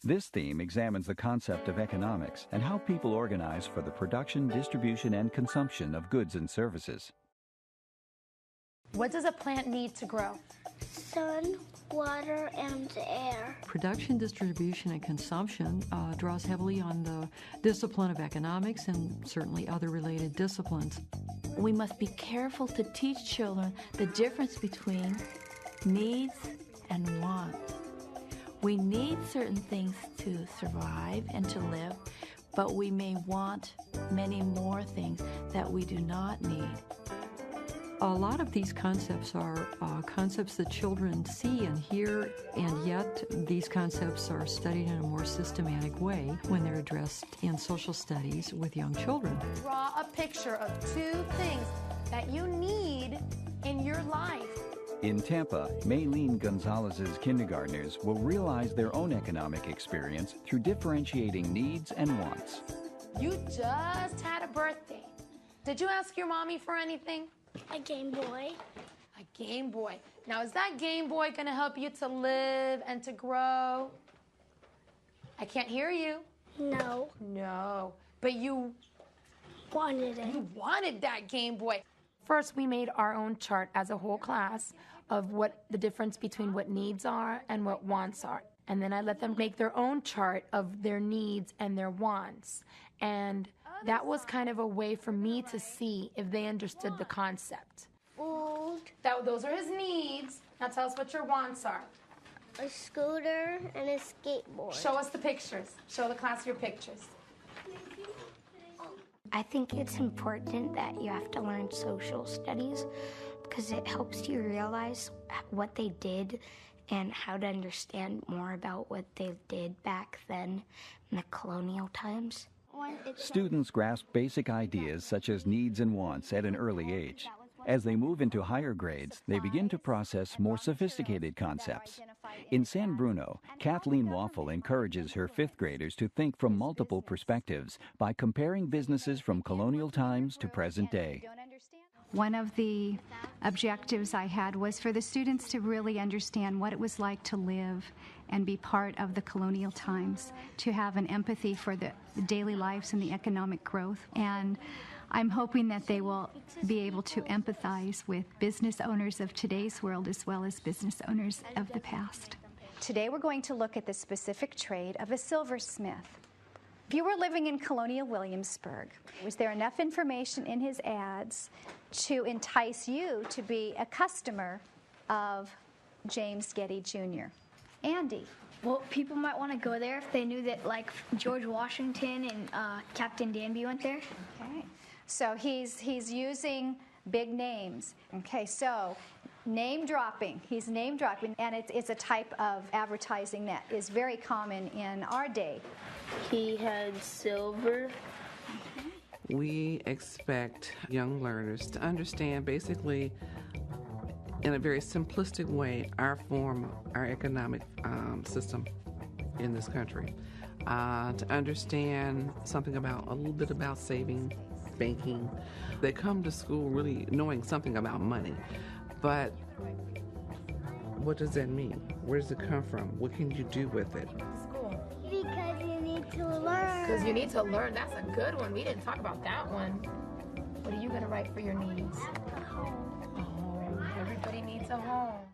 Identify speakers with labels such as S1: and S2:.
S1: This theme examines the concept of economics and how people organize for the production, distribution, and consumption of goods and services.
S2: What does a plant need to grow?
S3: Sun, water, and air.
S4: Production, distribution, and consumption draws heavily on the discipline of economics and certainly other related disciplines.
S5: We must be careful to teach children the difference between needs and wants. We need certain things to survive and to live, but we may want many more things that we do not need.
S4: A lot of these concepts are concepts that children see and hear, and yet these concepts are studied in a more systematic way when they're addressed in social studies with young children.
S2: Draw a picture of 2 things that you need in your life.
S1: In Tampa, Maylene Gonzalez's kindergartners will realize their own economic experience through differentiating needs and wants.
S2: You just had a birthday. Did you ask your mommy for anything?
S3: A Game Boy.
S2: A Game Boy. Now, is that Game Boy going to help you to live and to grow? I can't hear you.
S3: No.
S2: No. But you
S3: Wanted it.
S2: You wanted that Game Boy. First, we made our own chart as a whole class of what the difference between what needs are and what wants are. And then I let them make their own chart of their needs and their wants. And that was kind of a way for me to see if they understood the concept.
S3: Food.
S2: Those are his needs. Now tell us what your wants are.
S3: A scooter and a skateboard.
S2: Show us the pictures. Show the class your pictures.
S6: I think it's important that you have to learn social studies because it helps you realize what they did and how to understand more about what they did back then in the colonial times.
S1: Students grasp basic ideas such as needs and wants at an early age. As they move into higher grades, they begin to process more sophisticated concepts. In San Bruno, Kathleen Waffle encourages her 5th graders to think from multiple perspectives by comparing businesses from colonial times to present day.
S7: One of the objectives I had was for the students to really understand what it was like to live and be part of the colonial times, to have an empathy for the daily lives and the economic growth. And I'm hoping that they will be able to empathize with business owners of today's world as well as business owners of the past.
S8: Today we're going to look at the specific trade of a silversmith. If you were living in colonial Williamsburg, was there enough information in his ads to entice you to be a customer of James Getty Jr.? Andy?
S9: Well, people might want to go there if they knew that, like, George Washington and Captain Danby went there.
S8: Okay. So he's using big names. Okay, so name dropping. He's name dropping, and it's a type of advertising that is very common in our day.
S10: He had silver.
S11: We expect young learners to understand basically in a very simplistic way our economic system in this country. To understand a little bit about saving, banking. They come to school really knowing something about money, but what does that mean? Where does it come from? What can you do with it?
S3: School. Because you need to learn.
S2: Because you need to learn. That's a good one. We didn't talk about that one. What are you going to write for your needs?
S3: A home.
S2: A home. Everybody needs a home.